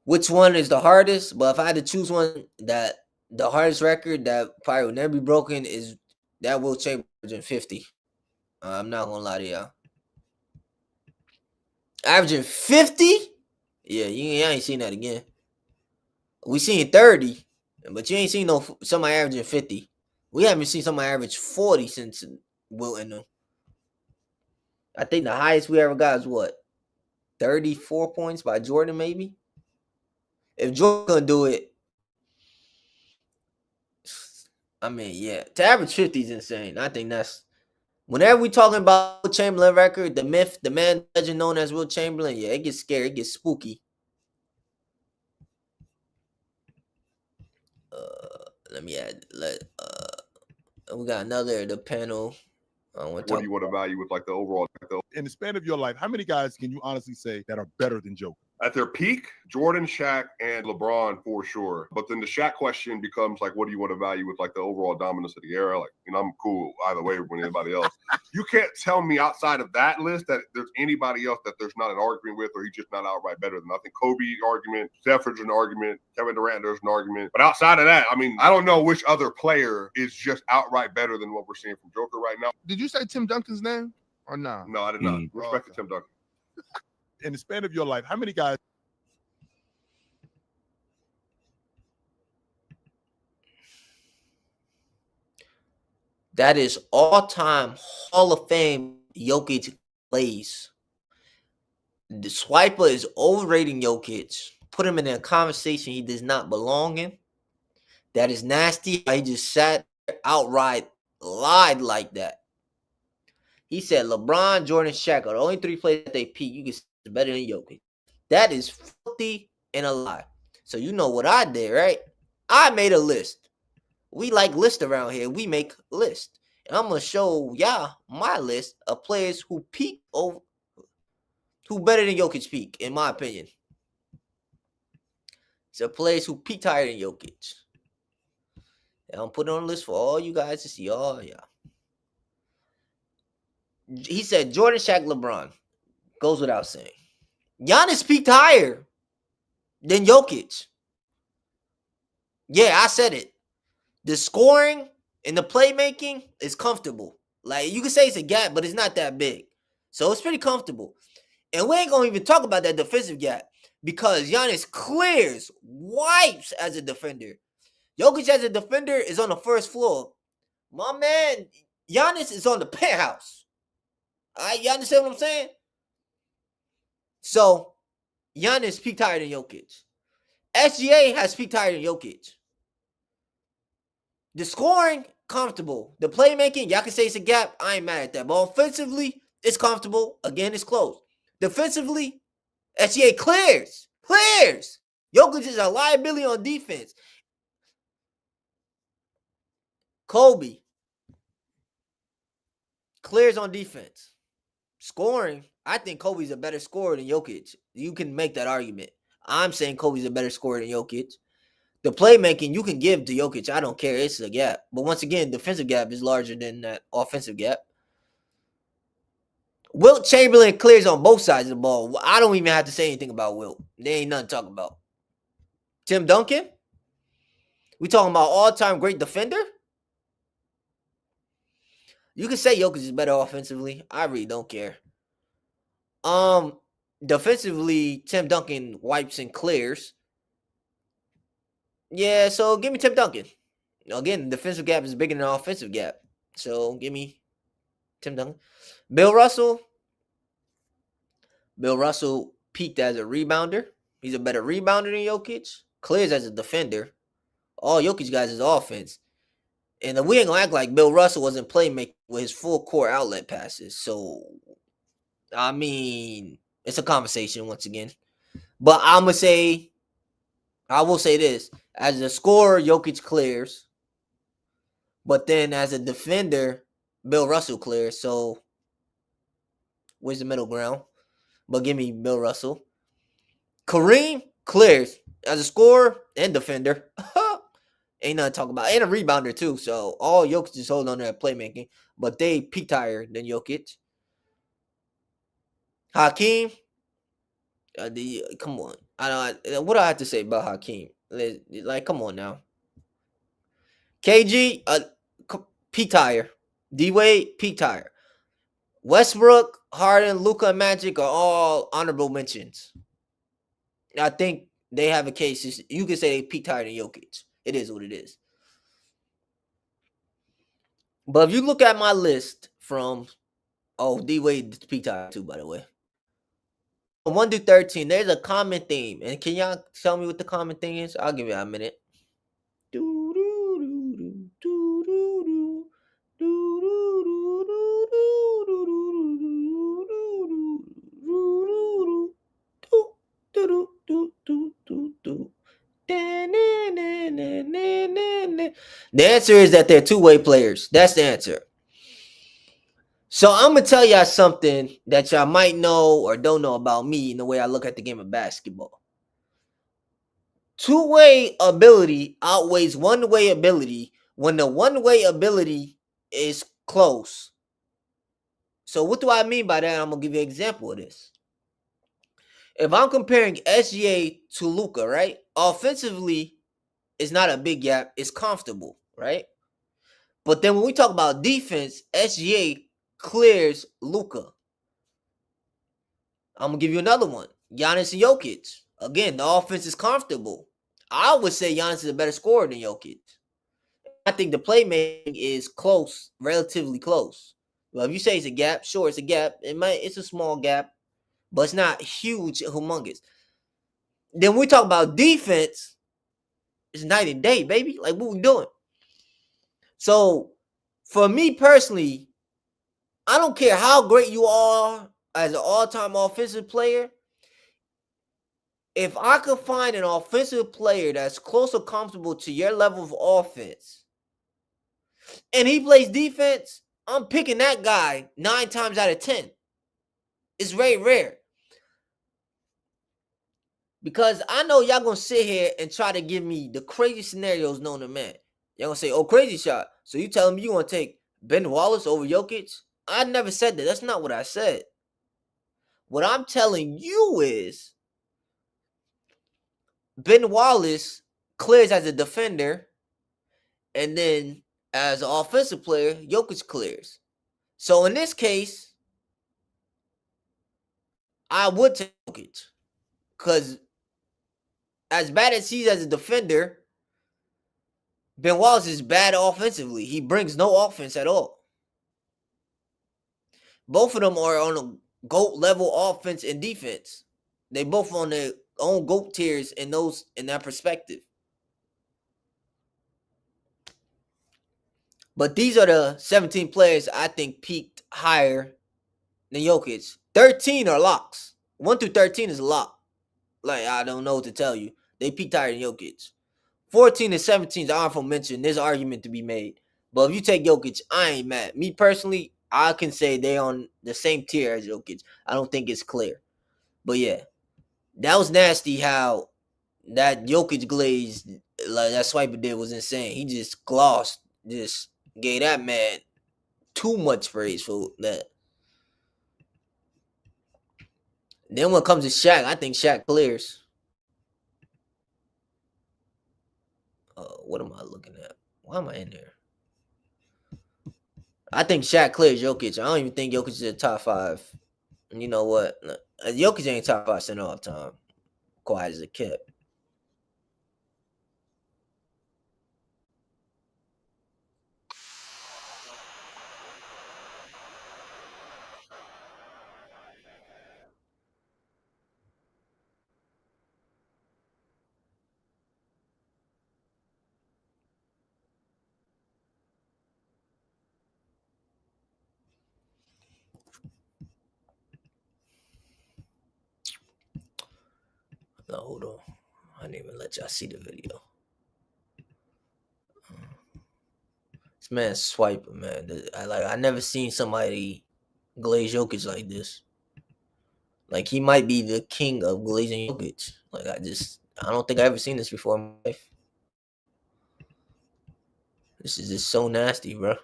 Which one is the hardest? But if I had to choose one, that the hardest record that probably would never be broken is that Wilt Chamberlain 50. I'm not gonna lie to y'all. Averaging 50? Yeah, you ain't seen that again. We seen 30, but you ain't seen somebody averaging 50. We haven't seen somebody average 40 since Wilt and them. I think the highest we ever got is what? 34 points by Jordan, maybe? If Jordan gonna do it, I mean, yeah. To average 50 is insane. I think that's, whenever we talking about Wilt Chamberlain record, the myth, the man, legend known as Wilt Chamberlain, yeah, it gets scary, it gets spooky. Let me add. We got another the panel. What do you want to value with like the overall? In the span of your life, how many guys can you honestly say that are better than Joker? At their peak, Jordan, Shaq, and LeBron for sure. But then the Shaq question becomes like, what do you want to value with like the overall dominance of the era? Like, I'm cool either way with anybody else. You can't tell me outside of that list that there's anybody else that there's not an argument with, or he's just not outright better than. I think Kobe argument, Steph is an argument, Kevin Durant there's an argument. But outside of that, I mean, I don't know which other player is just outright better than what we're seeing from Joker right now. Did you say Tim Duncan's name or no? No, I did not. Respect to Tim Duncan. In the span of your life, how many guys? That is all-time Hall of Fame Jokic plays. The Swiper is overrating Jokic. Put him in a conversation he does not belong in. That is nasty. He just sat there outright lied like that. He said LeBron, Jordan, Shaq are the only three players that they peak. You can say better than Jokic. That is filthy and a lie. So you know what I did, right? I made a list. We like lists around here. We make lists. And I'm going to show y'all my list of players who peak over, who better than Jokic peak, in my opinion. So players who peaked higher than Jokic. And I'm putting on a list for all you guys to see. Oh, yeah. He said Jordan, Shaq, LeBron. Goes without saying. Giannis peaked higher than Jokic. Yeah, I said it. The scoring and the playmaking is comfortable. Like, you can say it's a gap, but it's not that big. So it's pretty comfortable. And we ain't going to even talk about that defensive gap because Giannis clears, wipes as a defender. Jokic as a defender is on the first floor. My man, Giannis is on the penthouse. All right, you understand what I'm saying? So, Giannis peaked higher than Jokic. SGA has peaked higher than Jokic. The scoring, comfortable. The playmaking, y'all can say it's a gap. I ain't mad at that. But offensively, it's comfortable. Again, it's close. Defensively, SGA clears. Clears. Jokic is a liability on defense. Kobe clears on defense. Scoring, I think Kobe's a better scorer than Jokic. You can make that argument. I'm saying Kobe's a better scorer than Jokic. The playmaking you can give to Jokic, I don't care. It's a gap. But once again, defensive gap is larger than that offensive gap. Wilt Chamberlain clears on both sides of the ball. I don't even have to say anything about Wilt. There ain't nothing to talk about. Tim Duncan? We talking about all-time great defender? You can say Jokic is better offensively. I really don't care. Defensively, Tim Duncan wipes and clears. Yeah, so give me Tim Duncan. Again, the defensive gap is bigger than the offensive gap. So give me Tim Duncan. Bill Russell. Bill Russell peaked as a rebounder. He's a better rebounder than Jokic. Clears as a defender. All Jokic guys is offense. And we ain't gonna act like Bill Russell wasn't playmaking with his full court outlet passes. So, I mean, it's a conversation once again. But I will say this. As a scorer, Jokic clears. But then as a defender, Bill Russell clears. So, where's the middle ground? But give me Bill Russell. Kareem clears. As a scorer and defender. Ain't nothing to talk about. And a rebounder, too. So, all Jokic is holding on to that playmaking. But they peaked higher than Jokic. Hakeem. Come on. What do I have to say about Hakeem? Like, come on now. KG, peaked higher. D-Wade, peaked higher. Westbrook, Harden, Luka, and Magic are all honorable mentions. I think they have a case. You can say they peaked higher than Jokic. It is what it is. But if you look at my list from, D-Wade peaked higher too, by the way. 1 to 13, there's a common theme. And can y'all tell me what the common thing is? I'll give you a minute. The answer is that they're two-way players. That's the answer. So I'm gonna tell y'all something that y'all might know or don't know about me and the way I look at the game of basketball. Two-way ability outweighs one-way ability when the one-way ability is close. So what do I mean by that? I'm gonna give you an example of this. If I'm comparing SGA to Luca, right? Offensively, it's not a big gap, it's comfortable, right? But then when we talk about defense, SGA clears Luca. I'm gonna give you another one. Giannis and Jokic. Again, the offense is comfortable. I would say Giannis is a better scorer than Jokic. I think the playmaking is close, relatively close. Well, if you say it's a gap, sure, it's a gap. It's a small gap, but it's not huge, humongous. Then when we talk about defense, it's night and day, baby. Like what we doing? So for me personally, I don't care how great you are as an all-time offensive player. If I could find an offensive player that's close or comfortable to your level of offense, and he plays defense, I'm picking that guy 9 times out of 10. It's very rare. Because I know y'all gonna sit here and try to give me the crazy scenarios known to man. Y'all gonna say, oh, crazy shot. So you telling me you gonna take Ben Wallace over Jokic? I never said that. That's not what I said. What I'm telling you is Ben Wallace clears as a defender, and then as an offensive player, Jokic clears. So in this case, I would take Jokic. Because as bad as he's as a defender, Ben Wallace is bad offensively. He brings no offense at all. Both of them are on a GOAT level offense and defense. They both on their own GOAT tiers in that perspective. But these are the 17 players I think peaked higher than Jokic. 13 are locks. 1 through 13 is a lock. Like, I don't know what to tell you. They peaked higher than Jokic. 14 and 17 is honorable mention. There's an argument to be made. But if you take Jokic, I ain't mad. Me personally, I can say they on the same tier as Jokic. I don't think it's clear. But yeah, that was nasty how that Jokic glaze, like that swiper did, was insane. He just glossed, just gave that man too much praise for that. Then when it comes to Shaq, I think Shaq clears. What am I looking at? Why am I in there? I think Shaq clears Jokic. I don't even think Jokic is a top 5. And you know what? Jokic ain't top 5 center all time. Quiet as a kid. No, hold on. I didn't even let y'all see the video. This man's swiping, man. I never seen somebody glaze Jokic like this. Like he might be the king of glazing Jokic. Like I don't think I ever seen this before in my life. This is just so nasty, bro.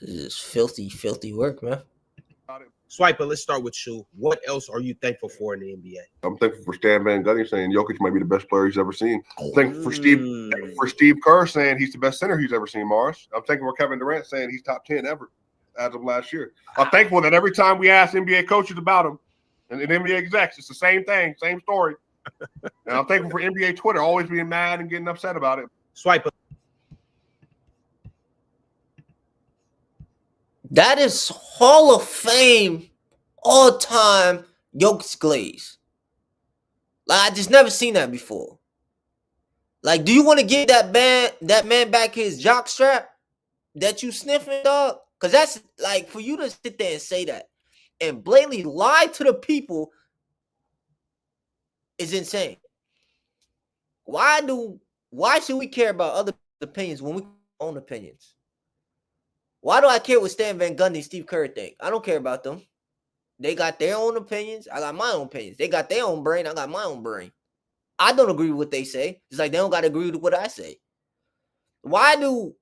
This is just filthy, filthy work, man. Swiper, let's start with you. What else are you thankful for in the NBA? I'm thankful for Stan Van Gundy saying Jokic might be the best player he's ever seen. I'm thankful for Steve Kerr saying he's the best center he's ever seen, Morris. I'm thankful for Kevin Durant saying he's top 10 ever as of last year. I'm thankful that every time we ask NBA coaches about him and NBA execs, it's the same thing, same story. And I'm thankful for NBA Twitter always being mad and getting upset about it. Swiper. That is Hall of Fame all-time Jokic glaze. Like I just never seen that before. Like, do you want to give that man back his jock strap that you sniffing, dog? Because that's like for you to sit there and say that and blatantly lie to the people is insane. Why should we care about other opinions when we own opinions? Why do I care what Stan Van Gundy and Steve Kerr think? I don't care about them. They got their own opinions. I got my own opinions. They got their own brain. I got my own brain. I don't agree with what they say. It's like they don't got to agree with what I say. Why do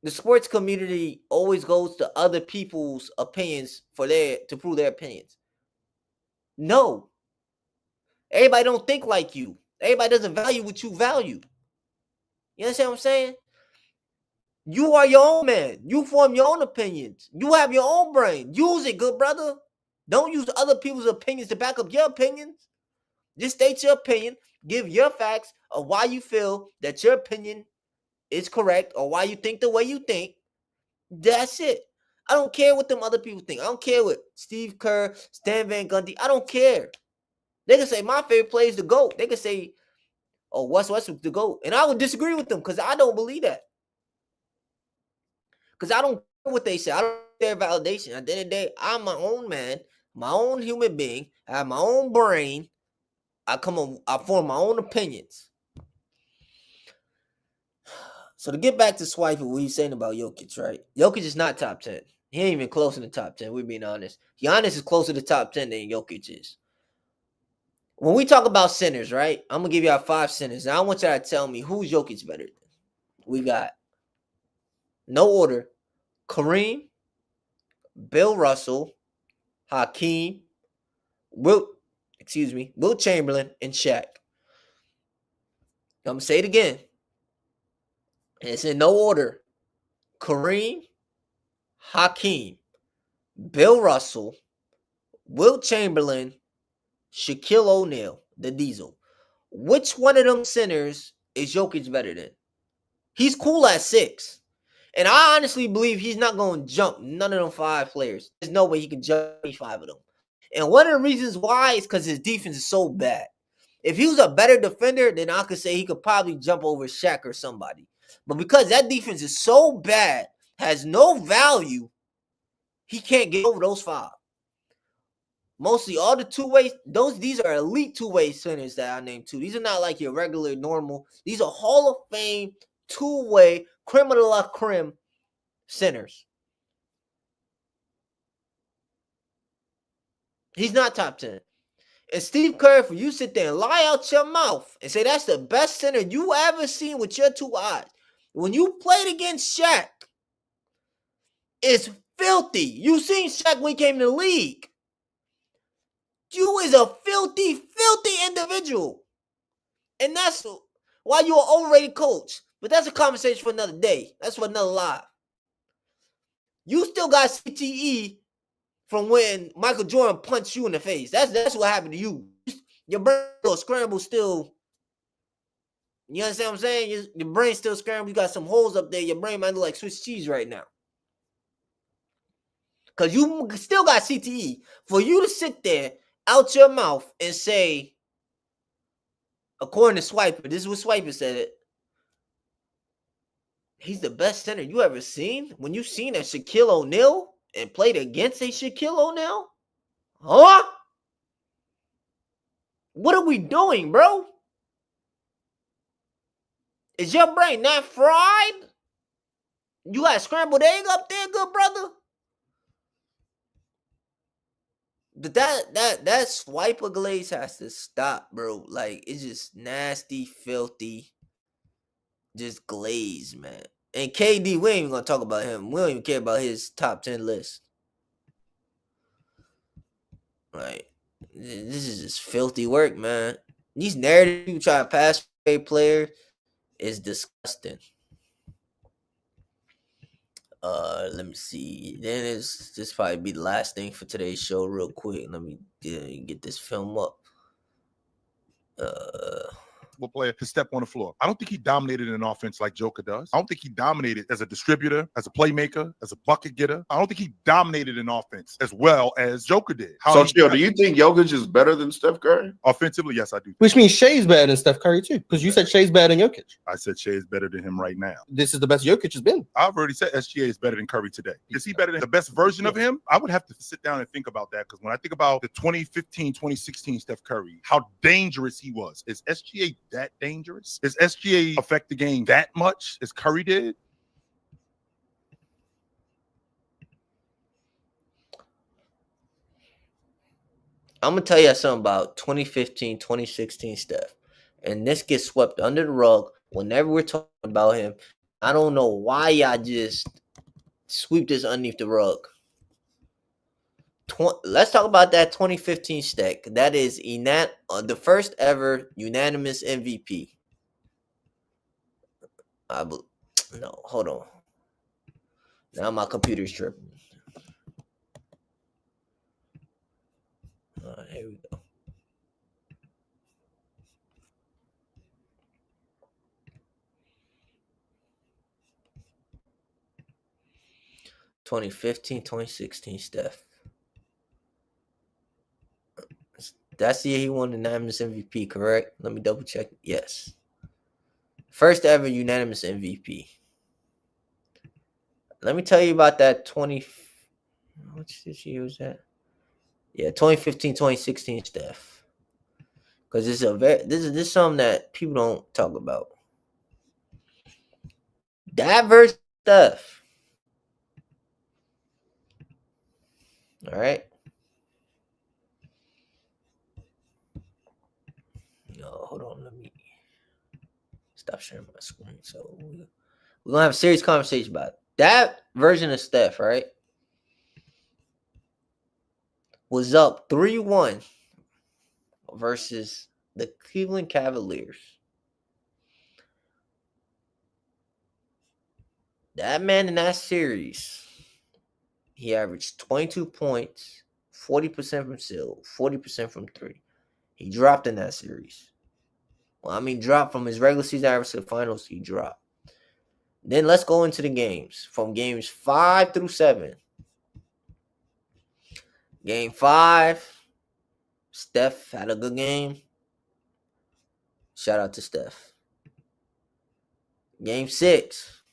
the sports community always goes to other people's opinions to prove their opinions? No. Everybody don't think like you. Everybody doesn't value what you value. You understand what I'm saying? You are your own man. You form your own opinions. You have your own brain. Use it, good brother. Don't use other people's opinions to back up your opinions. Just state your opinion. Give your facts of why you feel that your opinion is correct or why you think the way you think. That's it. I don't care what them other people think. I don't care what Steve Kerr, Stan Van Gundy. I don't care. They can say my favorite player is the GOAT. They can say, oh, Westbrook the GOAT. And I would disagree with them because I don't believe that. Because I don't care what they say. I don't care their validation. At the end of the day, I'm my own man, my own human being. I have my own brain. I form my own opinions. So to get back to Swipe, what he's saying about Jokic, right? Jokic is not top 10. He ain't even close to the top 10, we're being honest. Giannis is closer to the top 10 than Jokic is. When we talk about centers, right? I'm going to give y'all 5 centers. Now I want y'all to tell me who's Jokic better than. We got, no order, Kareem, Bill Russell, Hakeem, Wilt Chamberlain, and Shaq. I'm going to say it again. And it's in no order. Kareem, Hakeem, Bill Russell, Wilt Chamberlain, Shaquille O'Neal, the Diesel. Which one of them centers is Jokic better than? He's cool at 6. And I honestly believe he's not going to jump none of them 5 players. There's no way he can jump any 5 of them. And one of the reasons why is because his defense is so bad. If he was a better defender, then I could say he could probably jump over Shaq or somebody. But because that defense is so bad, has no value, he can't get over those 5. Mostly all the two-way, these are elite two-way centers that I named too. These are not like your regular, normal. These are Hall of Fame, two-way, creme de la creme centers. He's not top 10. And Steve Kerr, for you sit there and lie out your mouth and say that's the best center you ever seen with your 2 eyes. When you played against Shaq, it's filthy. You seen Shaq when he came to the league. You is a filthy, filthy individual. And that's why you're an overrated coach. But that's a conversation for another day. That's for another live. You still got CTE from when Michael Jordan punched you in the face. That's what happened to you. Your brain still scrambled still. You understand what I'm saying? Your brain still scrambled. You got some holes up there. Your brain might look like Swiss cheese right now. Because you still got CTE. For you to sit there out your mouth and say, according to Swiper, this is what Swiper said it. He's the best center you ever seen? When you seen a Shaquille O'Neal and played against a Shaquille O'Neal? Huh? What are we doing, bro? Is your brain not fried? You got scrambled egg up there, good brother? But that Swiper glaze has to stop, bro. Like, it's just nasty, filthy, just glaze, man. And KD, we ain't even gonna talk about him. We don't even care about his top 10 list. Like, this is just filthy work, man. These narratives you try to pass for a player is disgusting. Let me see. Then this probably be the last thing for today's show, real quick. Let me get this film up. Player to step on the floor. I don't think he dominated an offense like Joker does. I don't think he dominated as a distributor, as a playmaker, as a bucket getter. I don't think he dominated an offense as well as Joker did. Chill, do you think Jokic is better than Steph Curry? Offensively, yes, I do. Which means Shea's better than Steph Curry too, because you said Shea's better than Jokic. I said Shea is better than him right now. This is the best Jokic has been. I've already said SGA is better than Curry today. Is he better than the best version of him? I would have to sit down and think about that, because when I think about the 2015, 2016 Steph Curry, how dangerous he was. Is SGA that dangerous? Does SGA affect the game that much as Curry did? I'm going to tell you something about 2015, 2016 Steph. And this gets swept under the rug whenever we're talking about him. I don't know why y'all just sweep this underneath the rug. Let's talk about that 2015 stack. That is the first ever unanimous MVP. No, hold on. Now my computer's tripping. Here we go. (2015, 2016 Steph). That's the year he won the unanimous MVP, correct? Let me double check. Yes. First ever unanimous MVP. Let me tell you about that 20. Which year was that? Yeah, 2015, 2016 Steph. Because this is something that people don't talk about. That versus Steph. All right. No, hold on. Let me stop sharing my screen. So we're gonna have a serious conversation about it. That version of Steph, right, was up 3-1 versus the Cleveland Cavaliers. That man in that series, he averaged 22 points, 40% from field, 40% from three. He dropped in that series. Well, I mean, dropped from his regular season average to the finals. He dropped. Then let's go into the games. From games 5 through 7. Game 5, Steph had a good game. Shout out to Steph. Game 6.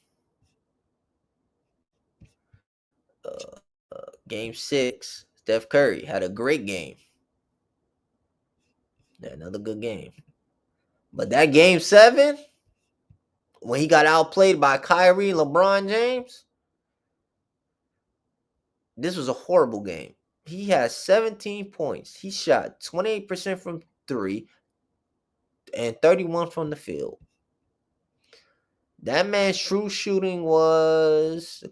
Game 6, Steph Curry had a great game. Another good game. But that game 7, when he got outplayed by Kyrie and LeBron James, this was a horrible game. He had 17 points. He shot 28% from 3 and 31 from the field. That man's true shooting was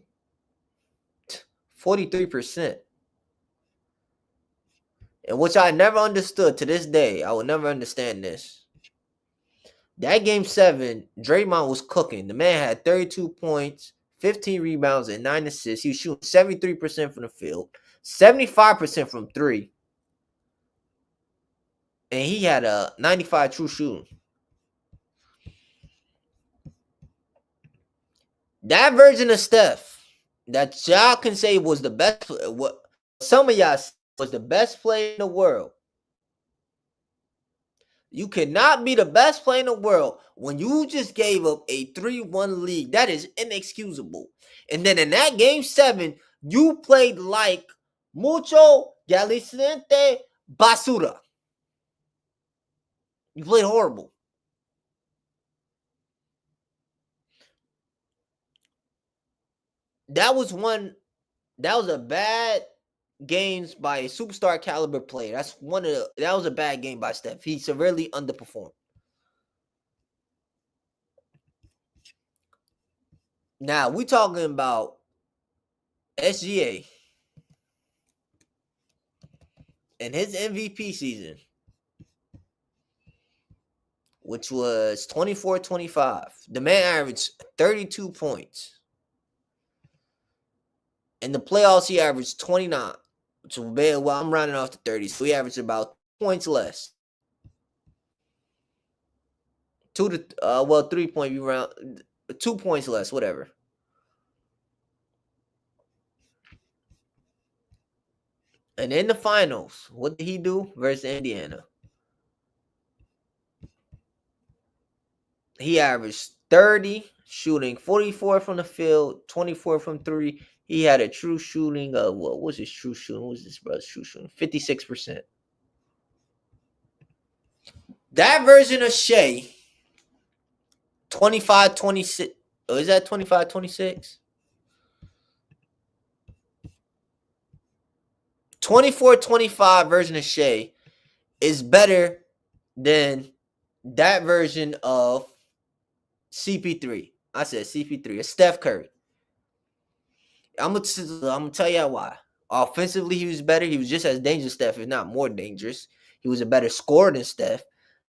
43%. And which I never understood to this day. I will never understand this. That game 7, Draymond was cooking. The man had 32 points, 15 rebounds, and 9 assists. He was shooting 73% from the field, 75% from 3. And he had a 95 true shooting. That version of Steph that y'all can say was the best, what some of y'all was the best player in the world. You cannot be the best player in the world when you just gave up a 3-1 lead. That is inexcusable. And then in that game 7, you played like mucho galicente basura. You played horrible. That was a bad games by a superstar caliber player. That was a bad game by Steph. He severely underperformed. Now we talking about SGA and his MVP season, which was 24-25. The man averaged 32 points. In the playoffs, he averaged 29. So well, I'm rounding off to 30. So he averaged about 2 points less. 3 point you round 2 points less, whatever. And in the finals, what did he do versus Indiana? He averaged 30, shooting 44 from the field, 24 from 3. He had a true shooting of, what was his true shooting? What was this brother's true shooting? 56%. That version of Shea, 25-26. Oh, is that 25-26? 24-25 version of Shea is better than that version of CP3. I said CP3. It's Steph Curry. I'm gonna tell you why. Offensively, he was better. He was just as dangerous as Steph, if not more dangerous. He was a better scorer than Steph.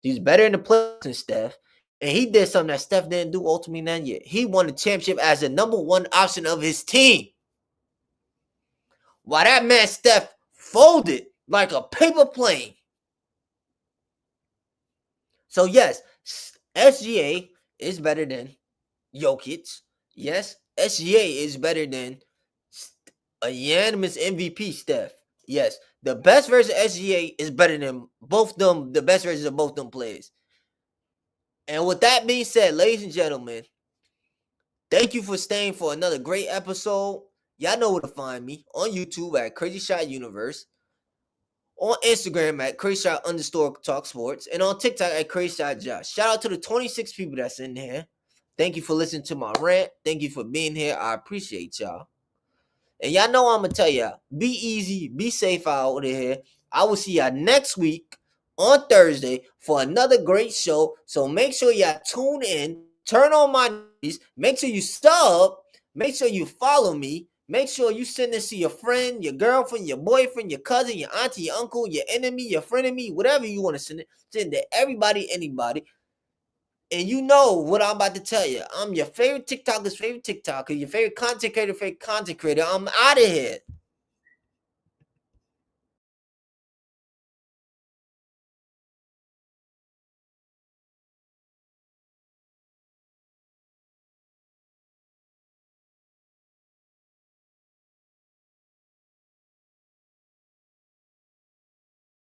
He was better in the playoffs than Steph. And he did something that Steph didn't do ultimately that year. He won the championship as the number one option of his team. While that man Steph folded like a paper plane. So yes, SGA is better than Jokic. Yes, SGA is better than a unanimous MVP Steph. Yes, the best version of SGA is better than both them, the best versions of both them players. And with that being said, ladies and gentlemen, thank you for staying for another great episode. Y'all know where to find me on YouTube at Crazy Shot Universe, on Instagram at Crazy Shot _Talk Sports, and on TikTok at Crazy Shot Josh. Shout out to the 26 people that's in here. Thank you for listening to my rant. Thank you for being here. I appreciate y'all. And y'all know I'm going to tell y'all, be easy, be safe out here. I will see y'all next week on Thursday for another great show. So make sure y'all tune in, turn on my news, make sure you sub, make sure you follow me, make sure you send this to your friend, your girlfriend, your boyfriend, your cousin, your auntie, your uncle, your enemy, your frenemy, whatever you want to send it. Send it to everybody, anybody. And you know what I'm about to tell you. I'm your favorite TikToker's favorite TikToker, your favorite content creator, I'm out of here.